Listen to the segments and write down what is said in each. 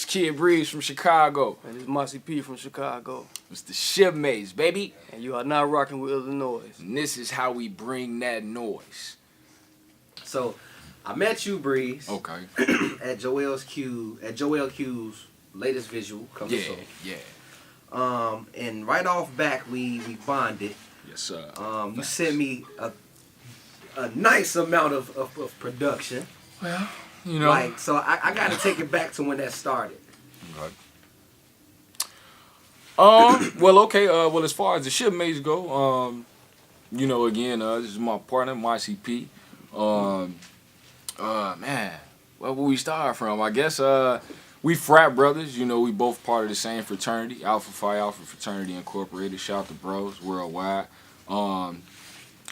Kid Breeze from Chicago. And this is Matcy P from Chicago. It's the Shipmates, baby. And you are now rocking with iLLANOiZE. And this is how we bring that noise. So, I met you, Breeze. Okay. at Joel Q's latest visual coming soon. Yeah. And right off back, we bonded. Yes, sir. You sent me a nice amount of production. Well, you know. Like, so I got to take it back to when that started. Okay. Well, okay. Well, as far as the Shipmates go, you know, again, this is my partner, Matcy P. Man, where will we start from? I guess, we frat brothers. You know, we both part of the same fraternity, Alpha Phi Alpha Fraternity Incorporated. Shout out to bros worldwide.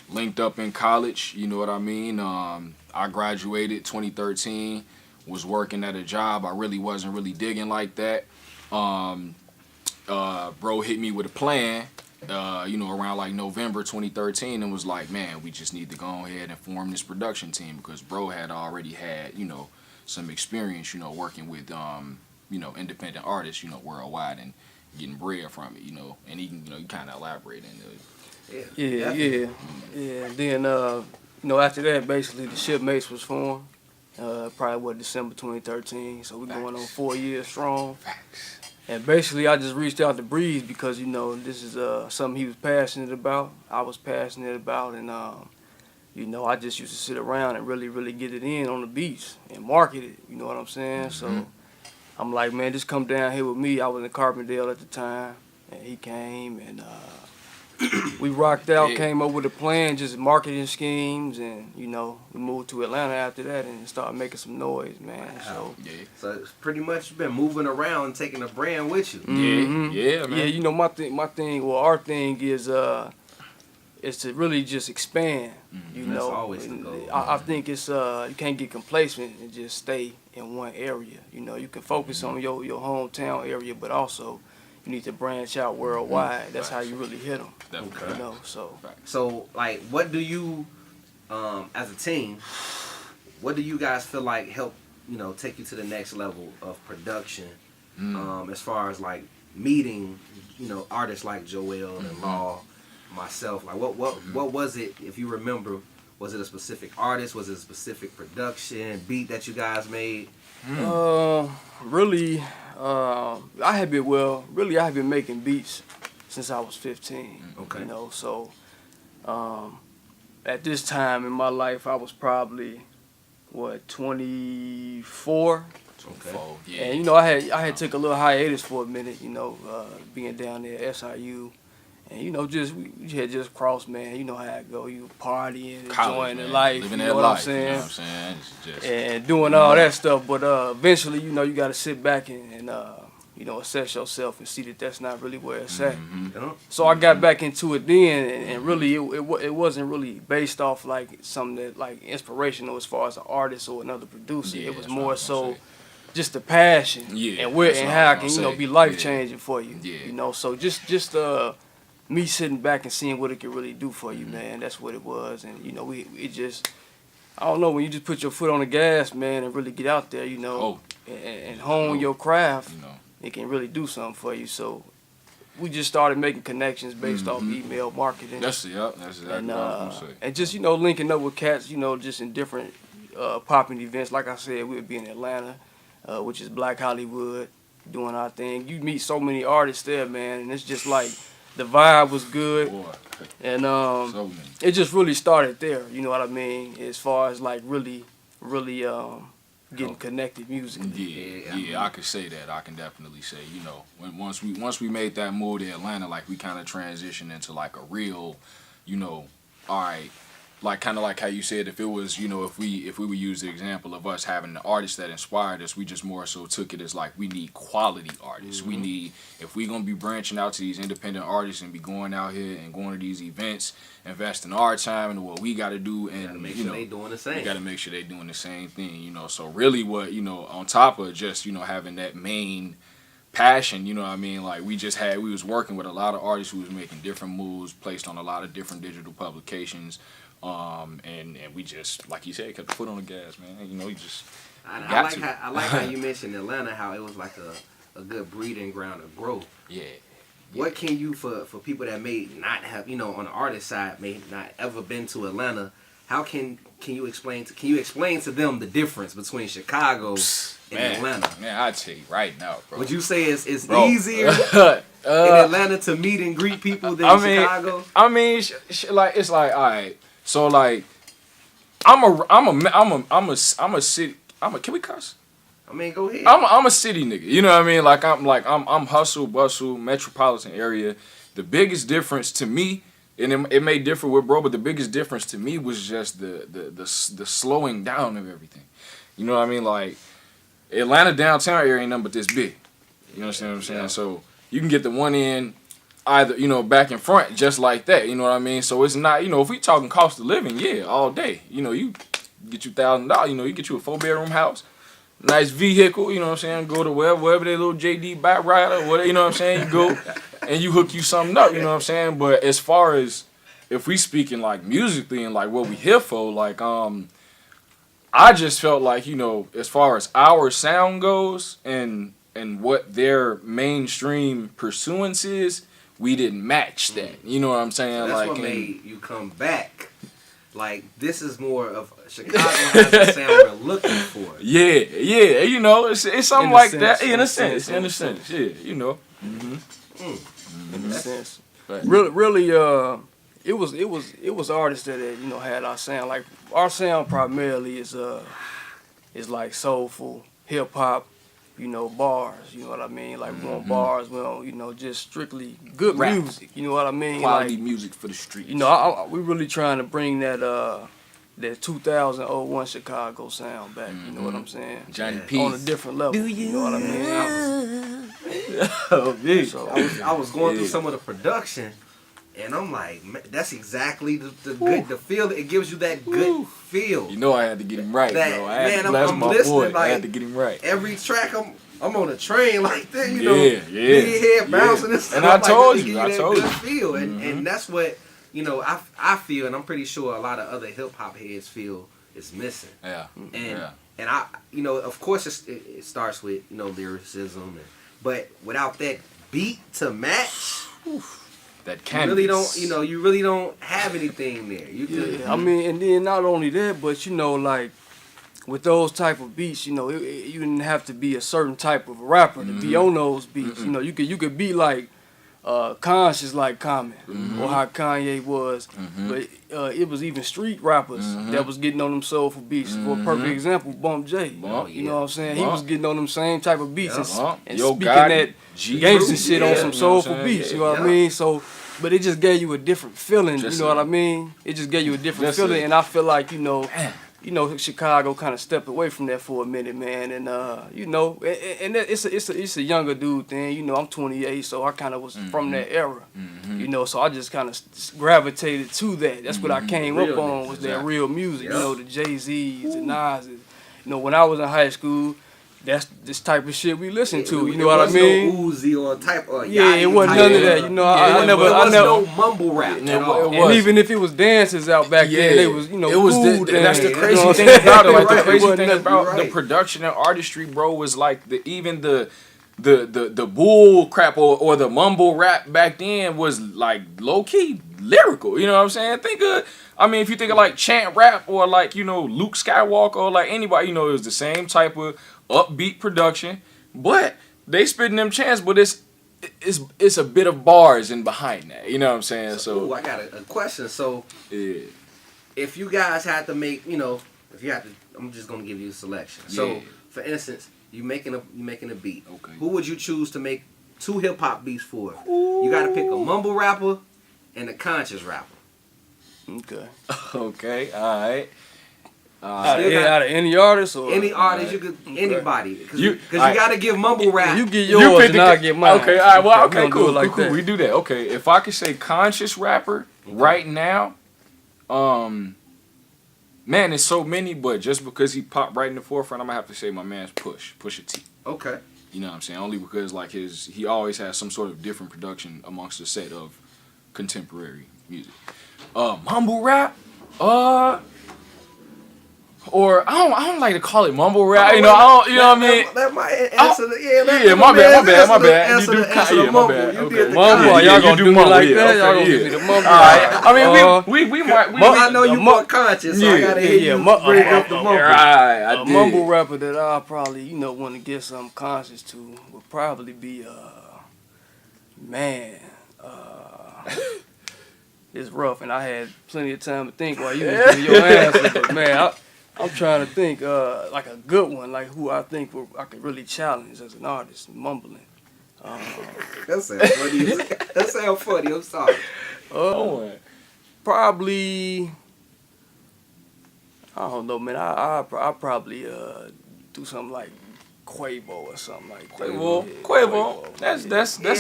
Linked up in college. You know what I mean? I graduated 2013. Was working at a job I really wasn't really digging like that. Bro hit me with a plan, you know, around like November 2013 and was like, man, we just need to go ahead and form this production team because bro had already had, you know, some experience, you know, working with, you know, independent artists, you know, worldwide and getting bread from it, you know, and he can, you know, he kind of elaborate into it. Yeah. And then, you know, after that, basically, the Shipmates was formed. Probably, December 2013. So we're going on 4 years strong. Facts. And basically, I just reached out to Breeze because, you know, this is something he was passionate about. I was passionate about. And, you know, I just used to sit around and really get it in on the beats and market it. You know what I'm saying? Mm-hmm. So I'm like, man, just come down here with me. I was in Carbondale at the time. And he came and we rocked out, came up with a plan, just marketing schemes, and, you know, we moved to Atlanta after that and started making some noise, man. Wow. So it's pretty much been moving around and taking a brand with you. Yeah, man. Yeah, you know, our thing is to really just expand, you That's know. always the goal. I think it's, you can't get complacent and just stay in one area. You know, you can focus on your hometown area, but also you need to branch out worldwide. That's how you really hit them. Okay. You know, so. So, like, what do you, as a team, what do you guys feel like help, you know, take you to the next level of production, as far as, like, meeting, you know, artists like Joel and Law, myself? Like, what was it, if you remember, was it a specific artist? Was it a specific production, beat that you guys made? Really, I had been making beats since I was 15. Okay. You know, so at this time in my life, I was probably 24. Okay. Yeah. And you know, I had took a little hiatus for a minute. You know, being down there at SIU. And, you know, we had just crossed, man. You know how it go. You partying, enjoying the life. Living you that know what life, I'm saying? You know what I'm saying? It's just, and doing all that stuff. But eventually, you know, you got to sit back and you know, assess yourself and see that that's not really where it's at. So I got back into it then, and really, it wasn't really based off, like, something that, like, inspirational as far as an artist or another producer. Yeah, It was that's what I more was gonna so say. just the passion Yeah, and that's what how I it was can, you gonna know, be say. life-changing for you. Yeah. You know, so just me sitting back and seeing what it could really do for you, man. That's what it was. And, you know, it just, I don't know, when you just put your foot on the gas, man, and really get out there, you know, and hone your craft, you know, it can really do something for you. So we just started making connections based off email marketing. that's exactly what I was gonna say. And just, you know, linking up with cats, you know, just in different popping events. Like I said, we'll be in Atlanta, which is Black Hollywood, doing our thing. You meet so many artists there, man, and it's just like, the vibe was good. Boy. And So many. it just really started there, you know what I mean, as far as, like, really getting connected musically. Yeah, I could say that. I can definitely say, you know, once we made that move to Atlanta, like, we kind of transitioned into, like, a real, you know, all right, like, kind of like how you said, if it was, you know, if we would use the example of us having the artists that inspired us, we just more so took it as, like, we need quality artists. We need, if we gonna be branching out to these independent artists and be going out here and going to these events, investing our time into what we gotta do, and make you sure know, they doing the same. we gotta make sure they doing the same thing, you know. So really, what, you know, on top of just, you know, having that main passion, you know what I mean, like, we was working with a lot of artists who was making different moves, placed on a lot of different digital publications. And we just, like you said, kept the foot on the gas, man. You know, you just I like how you mentioned Atlanta, how it was like a good breeding ground of growth. Yeah. What can you for people that may not have, on the artist side, may not ever been to Atlanta? How can you explain to them the difference between Chicago and Atlanta? Man, I'll tell you right now, bro. Would you say it's easier in Atlanta to meet and greet people than Chicago? I mean, like it's like, all right. So like, I'm a city. Can we cuss? I mean, go ahead. I'm a city nigga. You know what I mean? I'm hustle, bustle, metropolitan area. The biggest difference to me, and it may differ with bro, but the biggest difference to me was just the slowing down of everything. You know what I mean? Like Atlanta downtown area ain't nothing but this big. You understand what I'm saying? Yeah. So you can get the one end either, back and front just like that. You know what I mean? So it's not, if we talking cost of living, yeah, all day. You get you $1,000. You get you a 4-bedroom house. Nice vehicle, you know what I'm saying? Go to wherever that little JD bike rider, whatever, you know what I'm saying? You go and you hook you something up, you know what I'm saying? But as far as if we speaking like musically and like what we here for, like I just felt like, as far as our sound goes and what their mainstream pursuance is, we didn't match that. You know what I'm saying? So that's like what made you come back. Like, this is more of Chicago has the sound we're looking for. Yeah, it's something like that. In a sense, yeah, Mm-hmm. In a sense. Right. Really, it was artists that had our sound. Like our sound primarily is like soulful, hip hop, bars. You know what I mean? Like we want bars. We don't, just strictly good rap music. You know what I mean? Quality music for the streets. We really trying to bring that 2001 Chicago sound back. You know what I'm saying? Johnny P. On a different level. You know what I mean? I was going through some of the production. And I'm like, man, that's exactly the good, the feel. It gives you that good feel. I had to get him right, bro. I'm listening. I had to get him right. Every track, I'm on a train like that, head bouncing and stuff. And I told you, I told you. Good feel, and that's what I feel, and I'm pretty sure a lot of other hip hop heads feel is missing. Yeah. And I, of course, it starts with lyricism, but without that beat to match. That canvas. You really don't have anything there. I mean, and then not only that, but like with those type of beats, you didn't have to be a certain type of rapper to be on those beats. You could be like conscious like Common or how Kanye was, but it was even street rappers that was getting on them soulful beats. For a perfect example, Bump J. You know what I'm saying? He was getting on them same type of beats and speaking that gangster shit on some soulful beats. You know what I mean? So, but it just gave you a different feeling. You know what I mean? It just gave you a different feeling, and I feel like Chicago kind of stepped away from that for a minute, man, and and it's a younger dude thing. I'm 28, so I kind of was from that era, so I just kind of gravitated to that. That's what I came up on was that real music, the Jay-Z's and Nas's. When I was in high school, that's this type of shit we listen to. You know what I mean? No Uzi or type of it wasn't none of that. I never. No mumble rap. And even if it was dances out back then, they was that's the crazy thing about it. Like the crazy thing about the production and artistry, bro, was like the bull crap or the mumble rap back then was like low key lyrical. You know what I'm saying? If you think of like chant rap or like Luke Skywalker or like anybody, it was the same type of upbeat production, but they spitting them chants, but it's a bit of bars in behind that. You know what I'm saying? So I got a question. So if you guys had to make, I'm just gonna give you a selection. Yeah. So for instance, you making a beat. Okay. Who would you choose to make 2 hip hop beats for? You got to pick a mumble rapper and a conscious rapper. Okay. Okay. All right. Out of any artist or any artist, you could anybody because you got to give mumble rap. You get yours and I'll get mine. Okay, all right. Well, okay, cool. Cool. We do that. Okay, if I could say conscious rapper right now, man, it's so many, but just because he popped right in the forefront, I'm gonna have to say my man's Pusha T. Okay. You know what I'm saying? Only because like he always has some sort of different production amongst the set of contemporary music. Mumble rap, or I don't like to call it mumble rap. You know, I don't. You know what I mean? That might answer the my bad. You do mumble. bad. You Okay. did the Mumble. Y'all gonna do me like that? Y'all gonna give me the mumble. All right. I mean, we might. I know you more conscious, so I gotta hear you bring up the mumble. Right, A mumble rapper that I probably want to get something conscious to would probably be man. It's rough, and I had plenty of time to think while you was giving your answer. But man, I'm trying to think like a good one, like who I think I could really challenge as an artist, mumbling. That sounds funny. That sounds funny. I'm sorry. Probably. I don't know, man. I probably do something like Quavo or something like that. Quavo. That's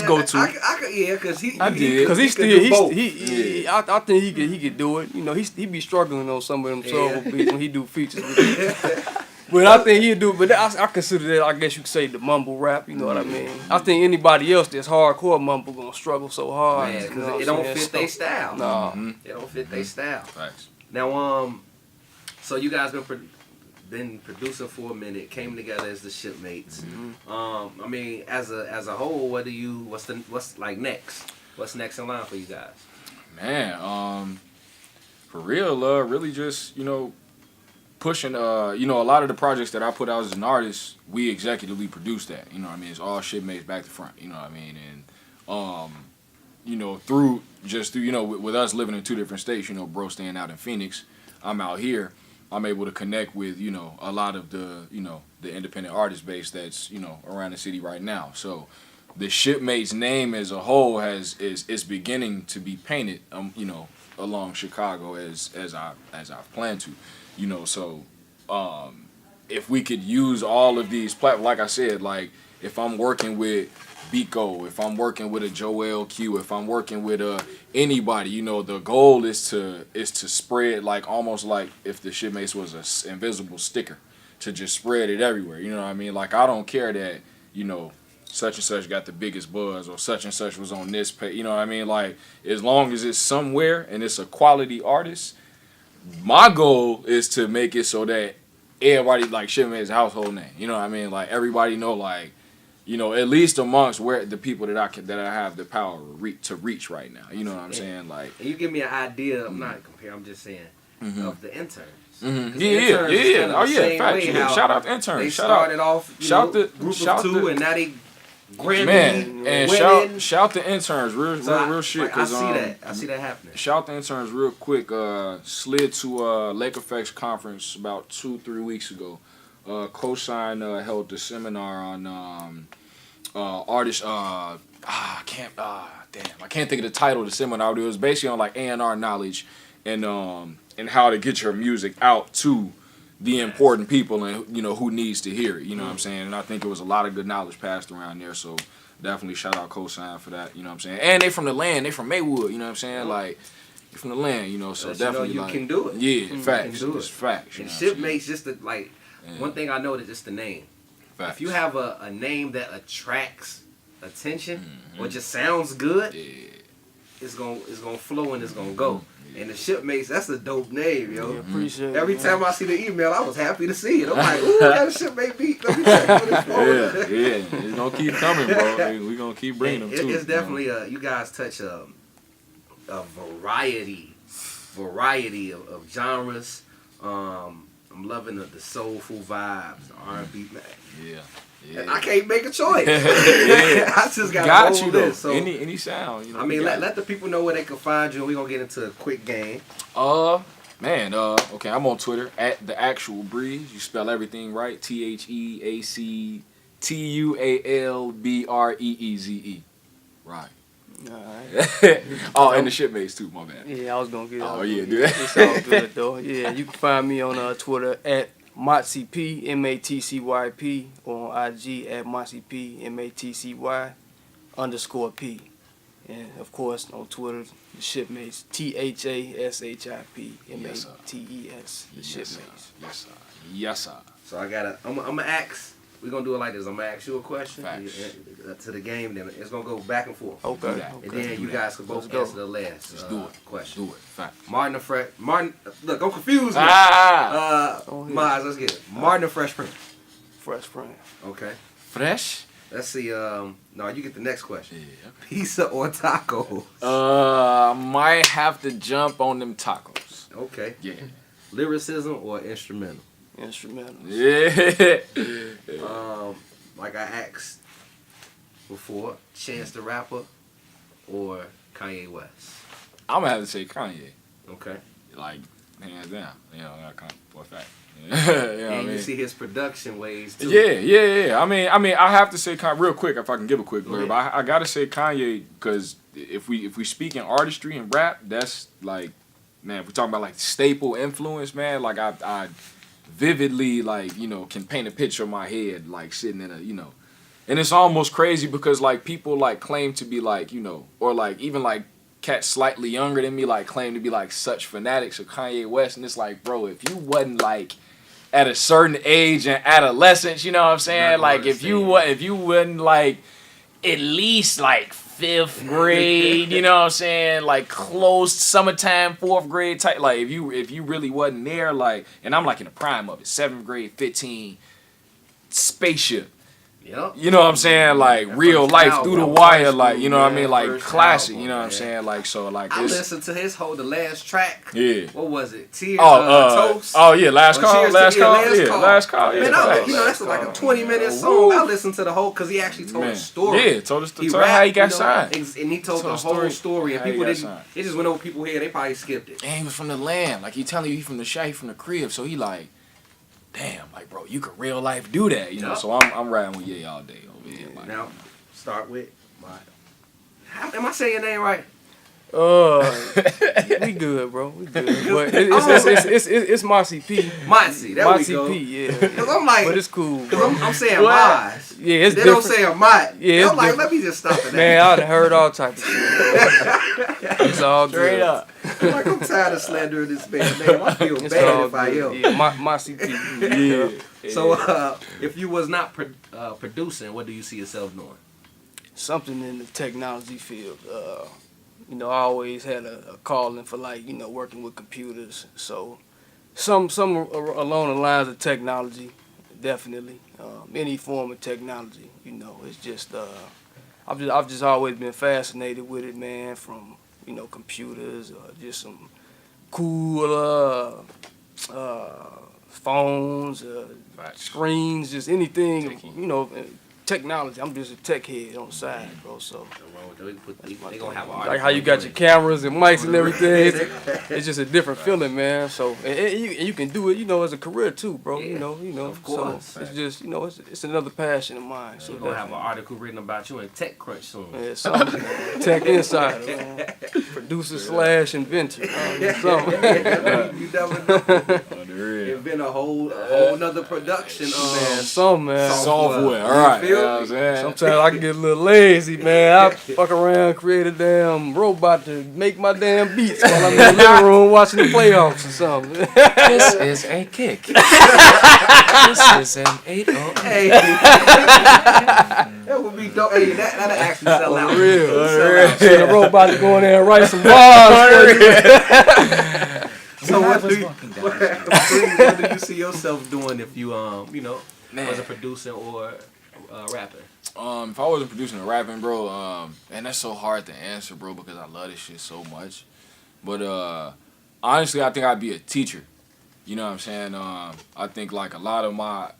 go to. I could, cause he. I did. Because I think he could do it. You know, he be struggling on some of them soul beats when he do features with it. But I think he'd do it. But I consider that, I guess you could say, the mumble rap. You know what I mean? I think anybody else that's hardcore mumble gonna struggle so hard. Man, because it don't fit their style. No. It don't fit their style. Thanks. Now, so you guys been producing for a minute, came together as the Shipmates. I mean, as a whole, what's like next? What's next in line for you guys? Man, for real, really just pushing. A lot of the projects that I put out as an artist, we executively produced that. You know what I mean? It's all Shipmates back to front. You know what I mean? And through with us living in 2 different states. Bro staying out in Phoenix, I'm out here. I'm able to connect with, a lot of the independent artist base that's, around the city right now. So the Shipmates name as a whole is beginning to be painted, along Chicago as I've planned to, so if we could use all of these platforms, like I said, like if I'm working with Biko, if I'm working with a Joel Q, if I'm working with anybody, the goal is to spread, like almost like if the Shipmates was an invisible sticker, to just spread it everywhere. You know what I mean? Like I don't care that such and such got the biggest buzz or such and such was on this page. You know what I mean? Like as long as it's somewhere and it's a quality artist, my goal is to make it so that everybody like Shipmates household name. You know what I mean? Like everybody know like. At least amongst where the people that I have the power to reach right now. You know what I'm saying? Like, and you give me an idea. I'm not comparing. I'm just saying of the interns. Yeah. Oh yeah, facts. Yeah. Shout out to interns. They started off group of 2, and now they Grammy and shout the interns. Real shit. Like, I see that happening. Shout the interns real quick. Slid to Lake Effects conference about 2-3 weeks ago. Cosign held the seminar on artist. I can't think of the title of the seminar. But it was basically on like A&R knowledge and how to get your music out to the important people and who needs to hear it. You know what I'm saying? And I think it was a lot of good knowledge passed around there. So definitely shout out Cosign for that. You know what I'm saying? And they from the land. They from Maywood. You know what I'm saying? Like. From the land. So definitely you can do it. Yeah, facts. It's facts. And Shipmates just like. Yeah. One thing I know is just the name. Facts. If you have a name that attracts attention or just sounds good, it's gonna flow and it's gonna go. And the Shipmates, that's a dope name, yo. Yeah, appreciate it. Every time I see the email, I was happy to see it. I'm like, ooh, got a Shipmate beat. Let me check what it's for. Yeah. It's gonna keep coming, bro. We gonna keep bringing them too. It's definitely you guys touch a variety of genres. I'm loving the soulful vibes, the R&B, man. Yeah. I can't make a choice. I just got to hold this. So, any sound. I mean, let the people know where they can find you, and we're going to get into a quick game. Okay, I'm on Twitter, @TheActualBreeze. You spell everything right, TheActualBreeze. Right. Alright. And the Shipmates too, my bad. Yeah, I was gonna get it. Oh yeah, dude. It's all good though. Yeah, you can find me on Twitter @MatcyP, MATCYP, or on IG @MatcyP, MATCY_P. And of course on Twitter, the Shipmates, THASHIP, MATES, the Shipmates. Yes, sir. So I'm gonna ask. We're going to do it like this. I'm going to ask you a question to the game, then it's going to go back and forth. Okay. And then you guys can both answer the last Let's do it. question. Do it. Facts. Martin, look, I'm confused. Miles, let's get it. Martin or Fresh Prince? Fresh Prince. Okay. Fresh? Let's see. No, you get the next question. Yeah. Pizza or tacos? Might have to jump on them tacos. Okay. Yeah. Lyricism or instrumental? Instrumental. Yeah. Like I asked before, Chance the Rapper or Kanye West? I'm gonna have to say Kanye. Okay. Like, hands down. You know, for a fact. You know what I And you mean? see his production ways too. Yeah. I mean, I have to say Kanye real quick. If I can give a quick blurb, Yeah. I gotta say Kanye because if we speak in artistry and rap, that's like, man, if we talking about like staple influence, man, like I vividly like can paint a picture in my head like sitting in a and it's almost crazy because like people like claim to be like or like even like cats slightly younger than me like claim to be like such fanatics of Kanye West, and it's like, bro, if you wasn't like at a certain age and adolescence, you know what I'm saying? Like if you wasn't like at least like 5th grade, you know what I'm saying? Like close summertime 4th grade type. Like if you really wasn't there, like, and I'm like in the prime of it, 7th grade, 15, spaceship. Yep. You know what I'm saying? Like That real first life album, through the that wire, first like school, you know what I man, mean? Like first classic, album, you know what I'm man. saying? Like so, like I it's listened to his the last track. yeah. What was it? Tears. Toast. Oh yeah, last Or call, Cheers to- last yeah, call, Last yeah, Call. last call, yeah. Man, facts. that's like a 20-minute song. Woo. I listened to the whole because he actually told Man. a story. Yeah, told us how he got signed. And he told the Told whole story, and how he people got didn't. signed. It just went over people's head. They probably skipped it. And he was from the land. Like he telling you he from the shack, he from the crib. So he like, damn, like bro, you could real life do that, you know. Yup. So I'm riding with Ye all day over here. Like, Now, start with my. Am I saying your name right? We good, bro. We good. But it's Matcy P. Matcy. There we Matcy go. P. Yeah. Cause I'm like, But it's cool, cause bro. I'm saying What? Mize. Yeah, it's They different. don't say a Mott. Yeah, it's I'm like, different. let me just stop at that. Man, I done heard all types of shit. It's all straight good. up. I'm like, I'm tired of slandering this man's name. I feel It's bad all if I good. am. Yeah, Matcy P. Yeah. So, if you was not producing, what do you see yourself doing? Something in the technology field. I always had a calling for working with computers. So some along the lines of technology, definitely. Any form of technology, it's just I've just always been fascinated with it, man. From computers or just some cool phones, screens, just anything, technology. I'm just a tech head on the side, bro. So They gonna have like how you got your cameras and mics and everything. It's just a different feeling, man. So and you can do it, as a career too, bro. Yeah, Of course. So it's just it's another passion of mine. So We're gonna have an article written about you in TechCrunch soon. yeah, something, Tech Insider, man. Producer / inventor. Something. You never know. On the real. It's been a whole nother production. Man. Software. All right. You You feel know what I'm saying? Sometimes I can get a little lazy, man. I fuck around, create a damn robot to make my damn beats while I'm in the living room watching the playoffs or something. This is a kick. This is an 808. Hey, that would be dope. Hey, that'll actually sell out. For real. Sell out. Send a robot to go in there and write some bars. So what do you see yourself doing if you wasn't producing or rapping? If I wasn't producing or rapping, bro, and that's so hard to answer, bro, because I love this shit so much. But honestly, I think I'd be a teacher. You know what I'm saying? I think like a lot of my,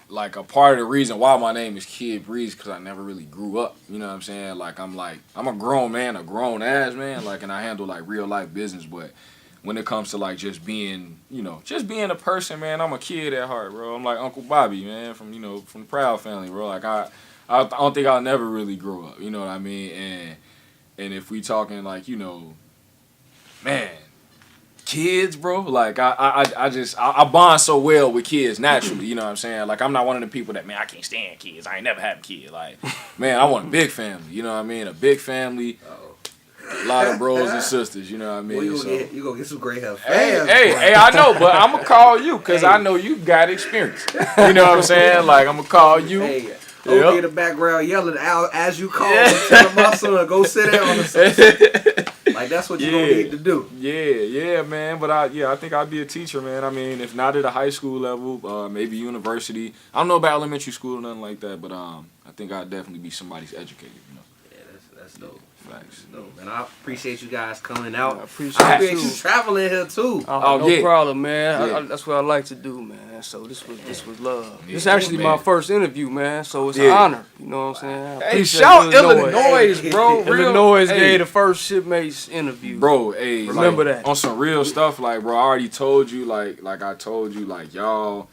like a part of the reason why my name is Kid Breeze, because I never really grew up. You know what I'm saying? Like I'm a grown man, a grown ass man, like, and I handle like real life business, but when it comes to like just being a person, man, I'm a kid at heart, bro. I'm like Uncle Bobby, man, from the Proud family, bro. Like I don't think I'll never really grow up, you know what I mean? And if we talking like, man, kids, bro, like I bond so well with kids naturally, you know what I'm saying? Like I'm not one of the people that, man, I can't stand kids. I ain't never had a kid. Like, man, I want a big family, you know what I mean? A big family. A lot of bros and sisters, you know what I mean? Well, you gonna get some gray hair fast. Hey, I know, but I'm going to call you because I know you got experience. You know what I'm saying? Like, I'm going to call you. Hey, okay, in the background yelling out as you call. Tell my son, go sit down on the side. Like that's what you gonna need to do. Yeah, man. But I think I'd be a teacher, man. I mean, if not at a high school level, maybe university. I don't know about elementary school or nothing like that, but I think I'd definitely be somebody's educator, you know. Yeah, that's dope. Facts. Dope. And I appreciate you guys coming out. I appreciate you traveling here too. No problem, man. Yeah. That's what I like to do, man. So this was love. Yeah, This is actually man. my first interview, man. So it's an honor. You know what I'm saying? I Hey, appreciate shout Illinois, bro. Illinois Hey. gave the first Shipmates interview. Bro, hey, Remember like, that. on some real stuff, like, bro, I already told you, like I told you, like, y'all,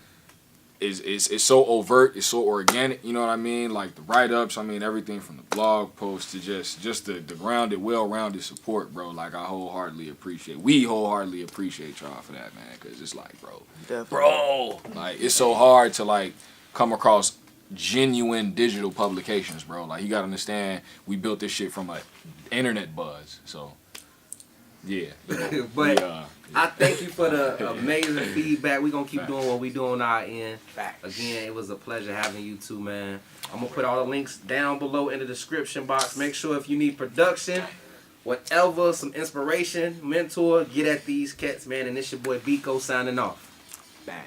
it's so overt, it's so organic, you know what I mean? Like, the write-ups, I mean, everything from the blog post to just the grounded, well-rounded support, bro. Like, we wholeheartedly appreciate y'all for that, man, because it's like, bro, like, it's so hard to, like, come across genuine digital publications, bro. Like, you gotta understand, we built this shit from a internet buzz, so yeah. But I thank you for the amazing feedback. We're gonna keep doing what we do on our end. Again, it was a pleasure having you two, man. I'm gonna put all the links down below in the description box. Make sure if you need production, whatever, some inspiration, mentor, get at these cats, man. And it's your boy Biko signing off. Bang.